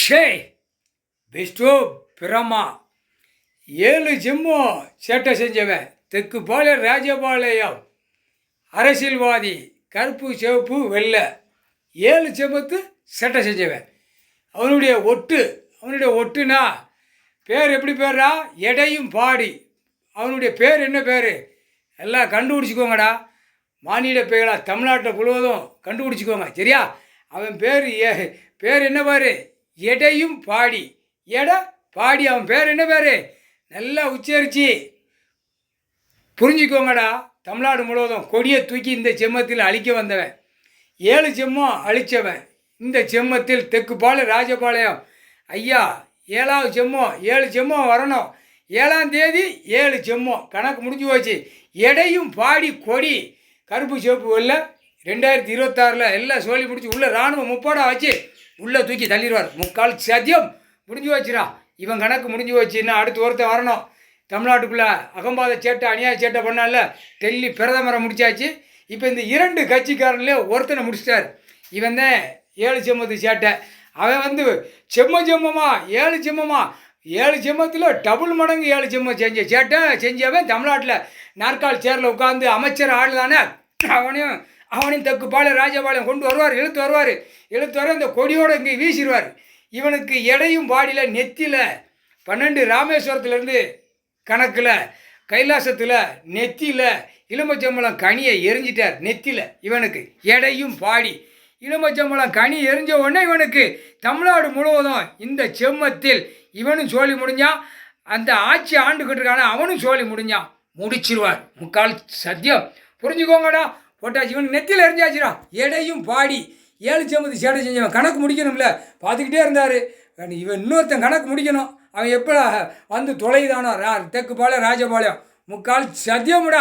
ஷே விஷ்ணு பிரமா 7 ஜிம்மும் சேட்டை செஞ்சவன். தெற்கு பாளைய ராஜபாளையம் அரசியல்வாதி, கருப்பு சிவப்பு வெள்ளை 7 ஜெம்மத்து சேட்டை செஞ்சவன். அவனுடைய ஒட்டுனா பேர் எப்படி பேர்ரா? எடையும் பாடி. அவனுடைய பேர் என்ன பேர்? எல்லாம் கண்டுபிடிச்சிக்கோங்கடா. மாநில பெயரா தமிழ்நாட்டில் முழுவதும் கண்டுபிடிச்சிக்கோங்க, சரியா? அவன் பேர் என்ன பேர்? எடையும் பாடி. எடை பாடி. அவன் பேர் என்ன பேர்? நல்லா உச்சரித்து புரிஞ்சுக்கோங்கடா. தமிழ்நாடு முழுவதும் கொடியை தூக்கி இந்த செம்மத்தில் அழிக்க வந்தவன். 7 ஜெம்மம் அழித்தவன். இந்த செம்மத்தில் தெற்கு பாளைய ராஜபாளையம் ஐயா 7வது ஜெம்மம். 7 ஜெம்மம் வரணும். 7ஆம் தேதி 7 ஜெம்மம் கணக்கு முடிஞ்சு போச்சு. எடையும் பாடி கொடி கருப்பு சிவப்பு வெள்ளை 2026 எல்லாம் சொல்லி முடிச்சு உள்ள இராணுவம் முப்பாடா வச்சு உள்ளே தூக்கி தள்ளிடுவார். முக்கால் சத்தியம் முடிஞ்சு வச்சுடா. இவன் கணக்கு முடிஞ்சு வச்சுன்னா அடுத்து ஒருத்தர் வரணும். தமிழ்நாட்டுக்குள்ளே அகம்பாத சேட்டை அநியாய சேட்டை பண்ணால டெல்லி பிரதமரை முடிச்சாச்சு. இப்போ இந்த 2 கட்சிக்காரன்லேயே ஒருத்தனை முடிச்சிட்டார். இவன் தான் 7 ஜெம்மத்து சேட்டை. அவன் செம்மமா 7 ஜெம்மமா 7 ஜெம்மத்தில் டபுள் மடங்கு 7 ஜெம்மம் சேட்டை செஞ்சவன். தமிழ்நாட்டில் நாற்கால் சேரில் உட்காந்து அமைச்சர் ஆளுதானே அவனையும் தெற்கு பாளைய ராஜபாளையம் கொண்டு வருவார். இழுத்து வர இந்த கொடியோடு இங்கே வீசிடுவார். இவனுக்கு எடையும் பாடியில் நெத்தியில் 12 ராமேஸ்வரத்துலேருந்து கணக்கில் கைலாசத்தில் நெத்தியில் இலும்பச்சம்பளம் கனியை எரிஞ்சிட்டார். நெத்தியில் இவனுக்கு எடையும் பாடி இலும்பச்சம்பளம் கனி எரிஞ்ச உடனே இவனுக்கு தமிழ்நாடு முழுவதும் இந்த செம்மத்தில் இவனும் சோழி முடிஞ்சான். அந்த ஆட்சி ஆண்டுக்கிட்டு இருக்கான அவனும் சோழி முடிஞ்சான். முடிச்சிருவார். முக்கால் சத்தியம் புரிஞ்சுக்கோங்கடா. போட்டாச்சு. இவனுக்கு நெத்தியில் எரிஞ்சாச்சுடா. எடையும் பாடி 7 ஜெம்மத்து சேட்டை செஞ்சவன் கணக்கு முடிக்கணும்ல. பார்த்துக்கிட்டே இருந்தார். இவன் இன்னொருத்தன் கணக்கு முடிக்கணும். அவன் எப்போ வந்து தொலைதானோ தெற்கு பாளையம் ராஜபாளையம் முக்கால் சத்தியமுடா.